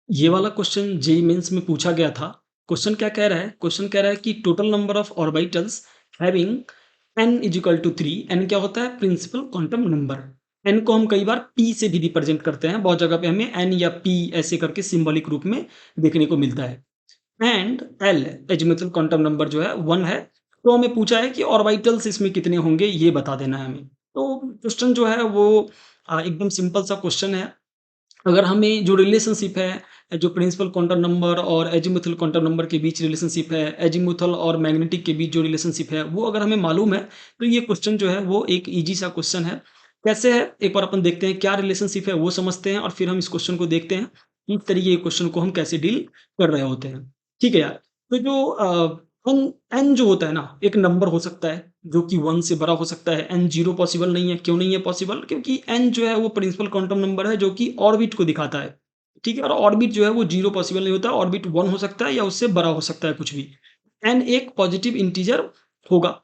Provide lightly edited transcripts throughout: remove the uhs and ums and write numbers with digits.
ये वाला question JEE mains में पूछा गया था। क्वेश्चन क्या कह रहा है? क्वेश्चन कह रहा है कि total number of orbitals having n is equal to 3। n क्या होता है? Principal quantum number. n को हम कई बार p से भी रिप्रेजेंट करते हैं। बहुत जगह पे हमें n या p ऐसे करके सिंबॉलिक रूप में देखने को मिलता है। And l azimuthal quantum number जो है 1 है। तो हमें पूछा है कि ऑर्बिटल्स इसमें कितने होंगे, ये बता देना है हमें। तो क्वेश्चन जो है वो एकदम सिंपल सा क्वेश्चन है। अगर हमें जो रिलेशनशिप है, जो प्रिंसिपल क्वांटम नंबर और एजीमुथल क्वांटम नंबर के बीच रिलेशनशिप है, एजीमुथल और मैग्नेटिक के बीच जो रिलेशनशिप है, वो अगर हमें मालूम है, तो ये क्वेश्चन जो है वो एक ईज़ी सा क्वेश्चन है। कैसे है? एक बार अपन देखते हैं क्या रिलेशनशिप है वो समझते हैं और फिर हम इस क्वेश्चन को देखते हैं, कि इस तरीके के क्वेश्चन को हम कैसे डील कर रहे होते हैं। ठीक है यार? तो जो एन एन जो होता है ना, एक नंबर हो सकता है, जो कि 1 से बड़ा हो सकता है। एन 0 पॉसिबल नहीं है। क्यों नहीं है पॉसिबल? क्योंकि एन जो है वो प्रिंसिपल क्वांटम नंबर है जो कि ऑर्बिट को दिखाता है। ठीक है? और ऑर्बिट जो है वो 0 पॉसिबल नहीं होता। ऑर्बिट 1 हो सकता है या उससे बड़ा हो सकता है कुछ भी। एन एक पॉजिटिव इंटीजर होगा।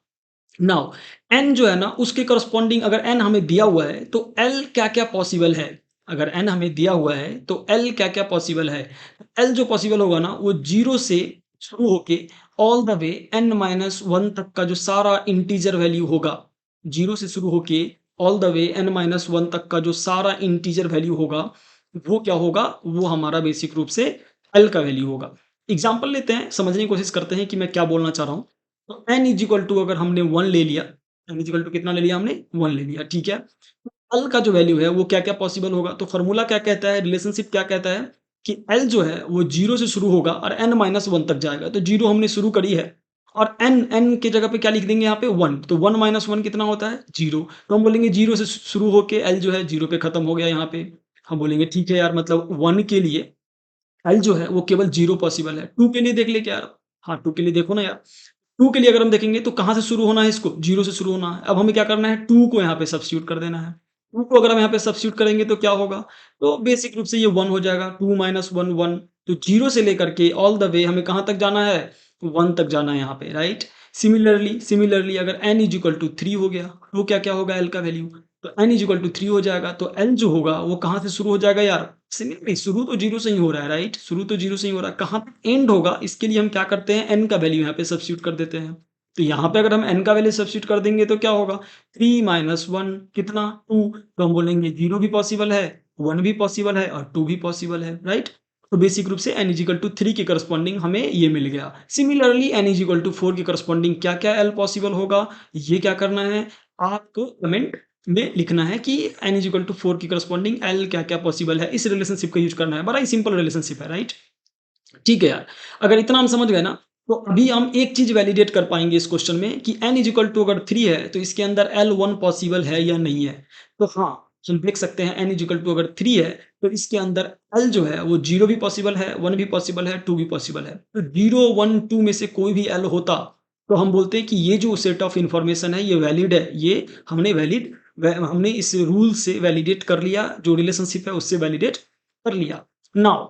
नाउ एन जो है ना उसके करस्पॉन्डिंग अगर एन हमें दिया हुआ है तो एल क्या-क्या पॉसिबल है? अगर एन हमें दिया हुआ है तो एल क्या-क्या पॉसिबल है? एल जो पॉसिबल होगा ना वो 0 से शुरू होके all the way n minus 1 तक का जो सारा इंटीजर वैल्यू होगा, 0 से शुरू होके all the way n minus 1 तक का जो सारा इंटीजर वैल्यू होगा, वो क्या होगा? वो हमारा बेसिक रूप से एल का वैल्यू होगा। एग्ज़ाम्पल लेते हैं, समझने की कोशिश करते हैं कि मैं क्या बोलना चाह रहा हूँ। तो n इज़ इक्वल टू अगर हमने 1 ले लिया, n इज़ इक्वल टू कितना ले लिया हमने? 1 ले लिया, ठीक है? L का जो वैल्यू है वो क्या-क्या पॉसिबल होगा? तो फ़ॉर्मूला क्या कहता है, रिलेशनशिप क्या कहता है कि L जो है वो 0 से शुरू होगा और n-1 तक जाएगा। तो 0 हमने शुरू करी है और n की जगह पे क्या लिख देंगे यहाँ पे 1। तो 1-1 कितना होता है? 0। तो हम बोलेंगे 0 से शुरू होके L जो है 0 पे खत्म हो गया यहाँ पे। हम बोलेंगे ठीक है यार, मतलब 1 के लिए L जो है वो केवल 0 पॉसिबल है। 2 के लिए देख ले क्या यार? हाँ, 2 के लिए देखो ना यार। 2 के लिए अगर हम देखेंगे तो कहाँ से शुरू होना है इसको? 0 से शुरू होना है। अब हमें क्या करना है? 2 को यहाँ पे सब्स्टिट्यूट कर देना है। 2 को अगर हम यहाँ पे सब्स्टिट्यूट करेंगे तो क्या होगा? तो बेसिक रूप से ये 1 हो जाएगा। 2 माइनस 1 1। तो 0 से लेकर के ऑल द वे हमें कहाँ तक जाना है? 1 तक जाना है यहाँ पे, राइट? सिमिलरली अगर n इज़ इक्वल टू 3 हो गया, तो क्या-क्या होगा L का वैल्यू? तो n इज़ इक्वल टू 3 हो जाएगा। तो L जो होगा वो कहाँ से शुरू हो जाएगा यार? सिमिलरली शुरू तो 0 से ही हो रहा है, राइट? शुरू तो 0 से ही हो रहा है। कहाँ तक एंड होगा इसके लिए हम क्या करते हैं? n का वैल्यू यहाँ पे सब्स्टिट्यूट कर देते हैं। तो यहाँ पे अगर हम n का वैल्यू सब्स्टिट्यूट कर देंगे तो क्या होगा? 3 माइनस 1 कितना? 2। तो हम बोलेंगे 0 भी पॉसिबल है, 1 भी पॉसिबल है और 2 भी पॉसिबल है, राइट? तो बेसिक रूप से n इज़ इक्वल टू 3 के करस्पॉन्डिंग हमें ये मिल गया। Similarly n is equal to 4 के करस्पॉन्डिंग क्या-क्या L पॉसिबल होगा? ये क्या करना है? आपको कमेंट में लिखना है कि n इज़ इक्वल टू 4 के करस्पॉन्डिंग L क्या-क्या पॉसिबल है। इस रिलेशनशिप का यूज़ करना है। बड़ा ही सिंपल रिलेशनशिप है, राइट? ठीक है यार। अगर इतना हम समझ गए ना, तो अभी हम एक चीज़ वैलिडेट कर पाएँगे इस क्वेश्चन में कि n इज़ इक्वल टू अगर 3 है, तो इसके अंदर L1 पॉसिबल है या नहीं है? तो हाँ, हम देख सकते हैं n इज़ इक्वल टू अगर 3 है, तो इसके अंदर L जो है वो 0 भी पॉसिबल है, 1 भी पॉसिबल है, 2 भी पॉसिबल है। तो 0, 1, 2 में से कोई भी L होता, तो हम बोलते हैं कि ये जो सेट ऑफ इन्फॉर्मेशन है ये वैलिड है। ये हमने इस रूल से वैलिडेट कर लिया, जो रिलेशनशिप है उससे वैलिडेट कर लिया। नाउ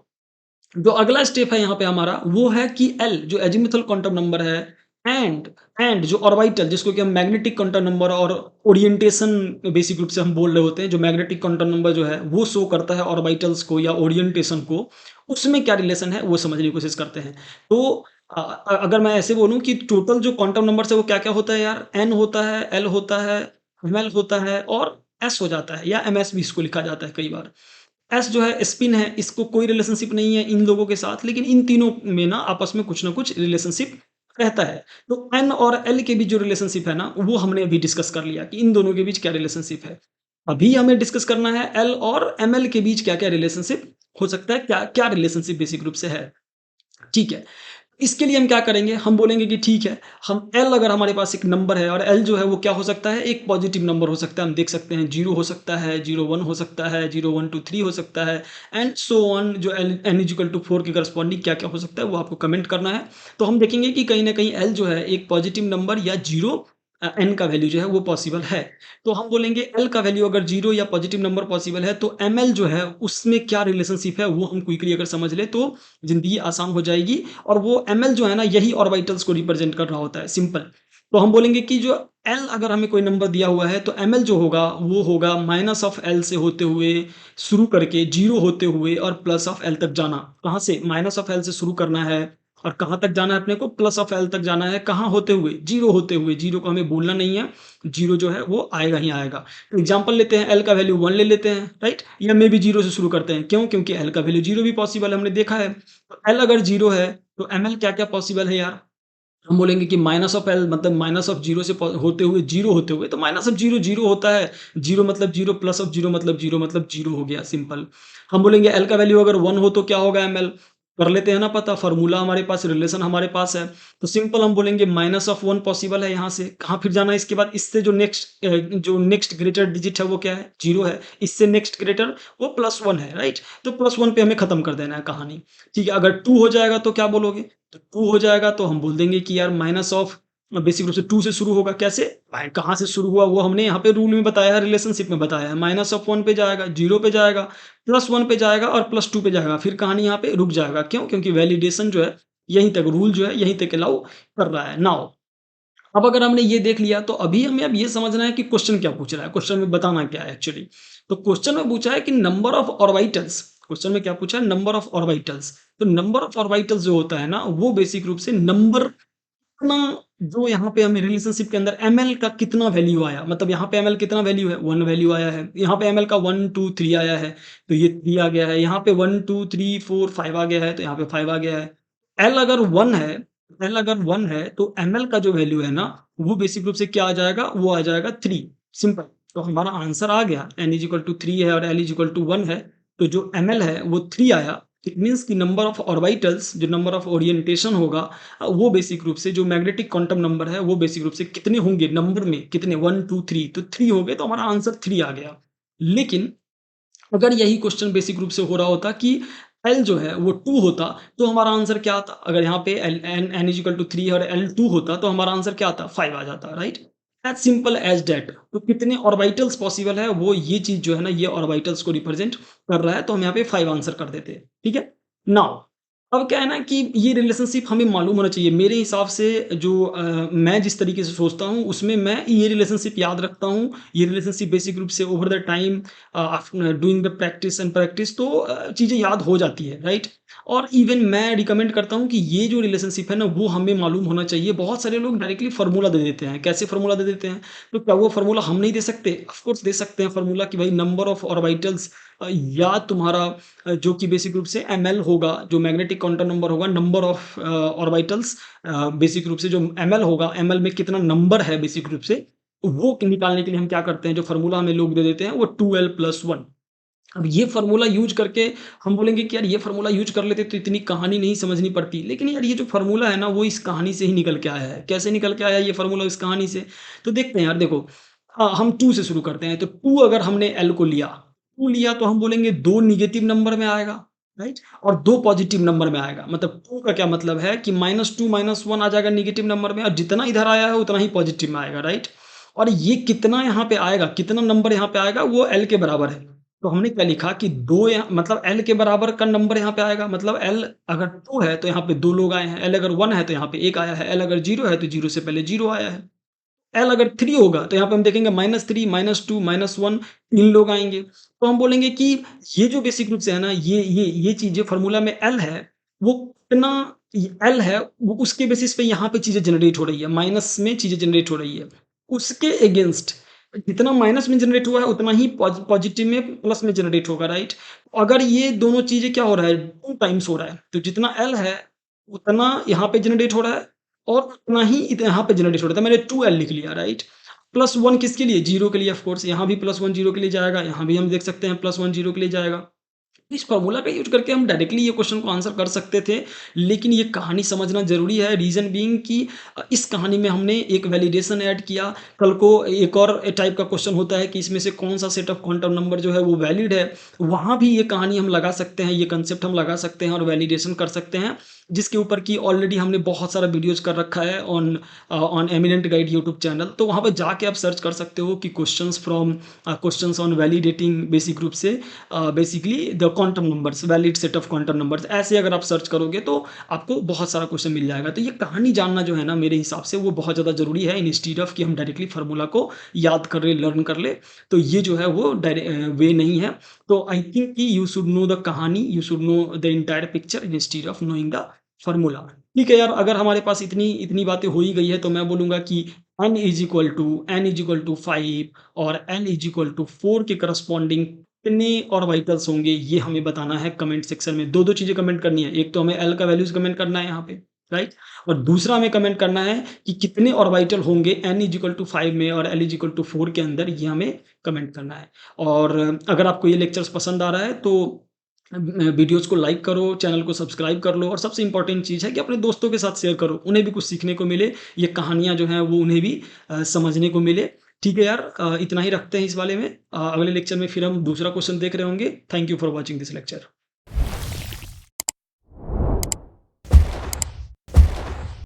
जो अगला स्टेप है यहाँ पे हमारा वो है कि L जो अज़ीमुथल क्वांटम नंबर है एंड जो ऑर्बिटल जिसको कि हम मैग्नेटिक क्वांटम नंबर और ओरिएंटेशन बेसिक रूप से हम बोल रहे होते हैं, जो मैग्नेटिक क्वांटम नंबर जो है वो शो करता है ऑर्बिटल्स को या ओरिएंटेशन को, उसमें क्या रिलेशन है वो समझने की कोशिश करते हैं। तो अगर मैं ऐसे बोलूँ कि टोटल जो क्वांटम नंबर्स है वो क्या-क्या होता है यार? n होता है, L होता है, ml होता है और s हो जाता है या ms भी इसको लिखा जाता है कई बार। एस जो है स्पिन है, इसको कोई रिलेशनशिप नहीं है इन लोगों के साथ, लेकिन इन तीनों में ना आपस में कुछ ना कुछ रिलेशनशिप रहता है। तो एन और एल के बीच जो रिलेशनशिप है ना, वो हमने अभी डिस्कस कर लिया कि इन दोनों के बीच क्या रिलेशनशिप है। अभी हमें डिस्कस करना है एल और एमएल के बीच क्या-क्या रिलेशनशिप हो सकता है, क्या-क्या रिलेशनशिप बेसिक रूप से है। ठीक है। इसके लिए हम क्या करेंगे, हम बोलेंगे कि ठीक है, हम L अगर हमारे पास एक नंबर है और L जो है वो क्या हो सकता है, एक पॉजिटिव नंबर हो सकता है। हम देख सकते हैं 0 हो सकता है, 0 1 हो सकता है, 0 1 2 3 हो सकता है एंड सो ऑन। जो n इज़ इक्वल टू 4 के करस्पॉन्डिंग क्या-क्या हो सकता है वो आपको कमेंट करना है। तो हम देखेंगे कि कहीं न कहीं L जो है एक पॉजिटिव नंबर या 0 n का वैल्यू जो है वो पॉसिबल है। तो हम बोलेंगे L का वैल्यू अगर 0 या पॉजिटिव नंबर पॉसिबल है तो ml जो है उसमें क्या रिलेशनशिप है वो हम क्विकली अगर समझ लें तो ज़िंदगी आसान हो जाएगी। और वो ml जो है ना यही ऑर्बिटल्स को रिप्रेजेंट कर रहा होता है, सिंपल। तो हम बोलेंगे कि जो एल अगर हमें कोई नंबर दिया हुआ है तो एम एल जो होगा वो होगा माइनस ऑफ एल से होते हुए शुरू करके जीरो होते हुए और प्लस ऑफ एल तक जाना। कहाँ से? माइनस ऑफ एल से शुरू करना है और कहाँ तक जाना है अपने को? प्लस ऑफ एल तक जाना है। कहाँ होते हुए? जीरो होते हुए। जीरो को हमें भूलना नहीं है, जीरो जो है वो आएगा ही आएगा। तो एग्जाम्पल लेते हैं, एल का वैल्यू 1 ले लेते हैं, राइट? या मे भी जीरो से शुरू करते हैं। क्यों? क्योंकि एल का वैल्यू जीरो भी पॉसिबल है, हमने देखा है। तो एल अगर जीरो है तो एम एल क्या क्या पॉसिबल है यार? हम बोलेंगे कि माइनस ऑफ एल मतलब माइनस ऑफ जीरो से होते हुए जीरो होते हुए, तो माइनस ऑफ जीरो जीरो होता है। जीरो मतलब जीरो, प्लस ऑफ जीरो मतलब जीरो हो गया, सिंपल। हम बोलेंगे एल का वैल्यू अगर 1 हो तो क्या होगा एम एल? कर लेते हैं ना पता, फॉर्मूला हमारे पास, रिलेशन हमारे पास है। तो सिंपल हम बोलेंगे माइनस ऑफ 1 पॉसिबल है यहाँ से। कहाँ फिर जाना है इसके बाद? इससे जो नेक्स्ट ग्रेटर डिजिट है वो क्या है? जीरो है। इससे नेक्स्ट ग्रेटर वो प्लस 1 है, राइट? तो प्लस 1 पे हमें खत्म कर देना है कहानी। ठीक है, अगर 2 हो जाएगा तो क्या बोलोगे? तो 2 हो जाएगा तो हम बोल देंगे कि यार माइनस ऑफ बेसिक रूप से 2 से शुरू होगा। कैसे भाई? कहाँ से शुरू हुआ वो हमने यहाँ पे रूल में बताया है, रिलेशनशिप में बताया है। माइनस ऑफ 1 पे जाएगा, 0 पे जाएगा, प्लस 1 पे जाएगा और प्लस 2 पे जाएगा। फिर कहानी यहाँ पे रुक जाएगा। क्यों? क्योंकि वैलिडेशन जो है यहीं तक, रूल जो है यहीं तक अलाउ कर रहा है। नाउ अब अगर हमने ये देख लिया तो अभी हमें अब ये समझना है कि क्वेश्चन क्या पूछ रहा है, क्वेश्चन में बताना क्या है एक्चुअली। तो क्वेश्चन में पूछा है कि नंबर ऑफ ऑर्बिटल्स, क्वेश्चन में क्या पूछा है? Number of orbitals. तो नंबर ऑफ ऑर्बिटल्स जो होता है ना वो बेसिक रूप से नंबर कितना, जो यहाँ पे हमें रिलेशनशिप के अंदर एम एल का कितना वैल्यू आया, मतलब यहाँ पे एम एल कितना वैल्यू है? 1 वैल्यू आया है। यहाँ पे एम एल का 1 2 3 आया है तो ये 3 आ गया है। यहाँ पे 1 2 3 4 5 आ गया है तो यहाँ पे 5 आ गया है। एल अगर 1 है, एल अगर 1 है तो एम एल का जो वैल्यू है ना वो बेसिक रूप से क्या आ जाएगा? वो आ जाएगा 3। सिंपल। तो हमारा आंसर आ गया, एन इज इक्वल टू 3 है और एल इज इक्वल टू 1 है। तो जो एम एल है वो 3 आया। इट मीन्स कि नंबर ऑफ ऑर्बिटल्स, जो नंबर ऑफ ओरिएंटेशन होगा वो बेसिक रूप से जो मैग्नेटिक क्वांटम नंबर है वो बेसिक रूप से कितने होंगे नंबर में? कितने? 1 2 3, तो 3 हो गए तो हमारा आंसर 3 आ गया। लेकिन अगर यही क्वेश्चन बेसिक रूप से हो रहा होता कि एल जो है वो 2 होता तो हमारा आंसर क्या आता? अगर यहाँ पे L N N is equal to 3 और एल 2 होता तो हमारा आंसर क्या आता? 5 आ जाता, right? As simple as that. तो कितने ऑर्बिटल्स पॉसिबल है वो ये चीज जो है ना ये ऑर्बिटल्स को रिप्रेजेंट कर रहा है, तो हम यहाँ पे 5 आंसर कर देते हैं। ठीक है। नाउ अब क्या है ना कि ये रिलेशनशिप हमें मालूम होना चाहिए। मेरे हिसाब से जो मैं जिस तरीके से सोचता हूँ उसमें मैं ये रिलेशनशिप याद रखता हूँ। ये रिलेशनशिप बेसिक रूप से over the time after doing the practice and practice तो चीज़ें याद हो जाती है, राइट? और इवन मैं रिकमेंड करता हूँ कि ये जो रिलेशनशिप है ना वो हमें मालूम होना चाहिए। बहुत सारे लोग डायरेक्टली फार्मूला दे देते हैं। कैसे फार्मूला दे देते हैं? तो क्या वो फार्मूला हम नहीं दे सकते? ऑफ कोर्स दे सकते हैं फार्मूला कि भाई नंबर ऑफ ऑर्बिटल्स या तुम्हारा जो कि बेसिक रूप से एम एल होगा, जो मैग्नेटिक क्वांटम नंबर होगा, नंबर ऑफ ऑर्बिटल्स बेसिक रूप से जो एम एल होगा, एम एल में कितना नंबर है बेसिक रूप से वो निकालने के लिए हम क्या करते हैं, जो फार्मूला हमें लोग दे देते हैं वो 2l प्लस 1। अब ये फार्मूला यूज करके हम बोलेंगे कि यार ये फार्मूला यूज कर लेते तो इतनी कहानी नहीं समझनी पड़ती। लेकिन यार ये जो फार्मूला है ना वो इस कहानी से ही निकल के आया है। कैसे निकल के आया ये फार्मूला इस कहानी से? तो देखते हैं यार, देखो हम 2 से शुरू करते हैं। तो 2 अगर हमने एल को लिया, 2 लिया तो हम बोलेंगे 2 नेगेटिव नंबर में आएगा, राइट? और 2 पॉजिटिव नंबर में आएगा। मतलब 2 का क्या मतलब है कि -2 -1 आ जाएगा नेगेटिव नंबर में और जितना इधर आया है उतना ही पॉजिटिव में आएगा, राइट? और ये कितना यहाँ पे आएगा, कितना नंबर यहाँ पे आएगा वो एल के बराबर है। तो हमने क्या लिखा कि 2 यहाँ मतलब एल के बराबर का नंबर यहाँ पे आएगा। मतलब एल अगर 2 है तो यहाँ पे 2 लोग आए हैं, एल अगर 1 है तो यहाँ पे 1 आया है, एल अगर 0 है तो 0 से पहले 0 आया है। एल अगर 3 होगा तो यहाँ पे हम देखेंगे -3 -2 -1 3 लोग आएँगे। तो हम बोलेंगे कि ये जो बेसिक रूप से है ना ये चीज़ जो फ़ॉर्मूला में एल है वो कितना एल है वो उसके बेसिस पे यहाँ पे चीज़ें जनरेट हो रही है, माइनस में चीज़ें जनरेट हो रही है। उसके अगेंस्ट जितना माइनस में जनरेट हुआ है उतना ही पॉजिटिव में प्लस में जनरेट होगा, राइट? अगर ये दोनों चीज़ें क्या हो रहा है 2 टाइम्स हो रहा है तो जितना एल है उतना यहाँ पे जनरेट हो रहा है और उतना ही यहाँ पे जनरेट हो रहा था। मैंने 2l लिख लिया, राइट? प्लस 1 किसके लिए? 0 के लिए ऑफ कोर्स। यहाँ भी प्लस 1 0 के लिए जाएगा, यहाँ भी हम देख सकते हैं प्लस 1 0 के लिए जाएगा। इस फ़ॉर्मूला का यूज़ करके हम डायरेक्टली ये क्वेश्चन को आंसर कर सकते थे, लेकिन ये कहानी समझना ज़रूरी है। रीज़न बीइंग कि इस कहानी में हमने एक वैलिडेशन ऐड किया। कल को एक और टाइप का क्वेश्चन होता है कि इसमें से कौन-सा सेट ऑफ क्वांटम नंबर जो है वो वैलिड है। वहाँ भी ये कहानी हम लगा सकते हैं, ये कांसेप्ट हम लगा सकते हैं और वैलिडेशन कर सकते हैं, जिसके ऊपर कि ऑलरेडी हमने बहुत सारा वीडियोज़ कर रखा है on eminent guide YouTube channel. तो वहाँ पे जाके आप सर्च कर सकते हो कि क्वेश्चंस ऑन वैलिडेटिंग बेसिक रूप से basically the quantum numbers, valid set of quantum numbers, ऐसे अगर आप सर्च करोगे तो आपको बहुत सारा क्वेश्चन मिल जाएगा। तो ये कहानी जानना जो है ना मेरे हिसाब से वो बहुत ज़्यादा ज़रूरी है, इंस्टीड ऑफ कि हम डायरेक्टली फार्मूला को याद कर ले, लर्न कर ले। तो ये जो है वो वे नहीं है। तो आई थिंक कि यू शुड नो द कहानी, you should know the entire picture instead of knowing the formula. ठीक है यार, अगर हमारे पास इतनी इतनी बातें हो ही गई है तो मैं बोलूँगा कि n = 5 और n = 4 के करस्पॉन्डिंग कितने ऑर्बिटल्स होंगे, ये हमें बताना है कमेंट सेक्शन में। 2-2 चीज़ें कमेंट करनी है। एक तो हमें l का वैल्यूज़ कमेंट करना है यहाँ पे, राइट? और दूसरा हमें कमेंट करना है कि कितने ऑर्बिटल होंगे n = 5 में और l = 4 के अंदर, ये हमें कमेंट करना है। और अगर आपको ये लेक्चर्स पसंद आ रहा है तो वीडियोज़ को लाइक करो, चैनल को सब्सक्राइब कर लो और सबसे इम्पोर्टेंट चीज़ है कि अपने दोस्तों के साथ शेयर करो, उन्हें भी कुछ सीखने को मिले, ये कहानियाँ जो हैं वो उन्हें भी समझने को मिले। ठीक है यार, इतना ही रखते हैं इस वाले में। अगले लेक्चर में फिर हम दूसरा क्वेश्चन देख रहे होंगे। Thank you for watching this lecture.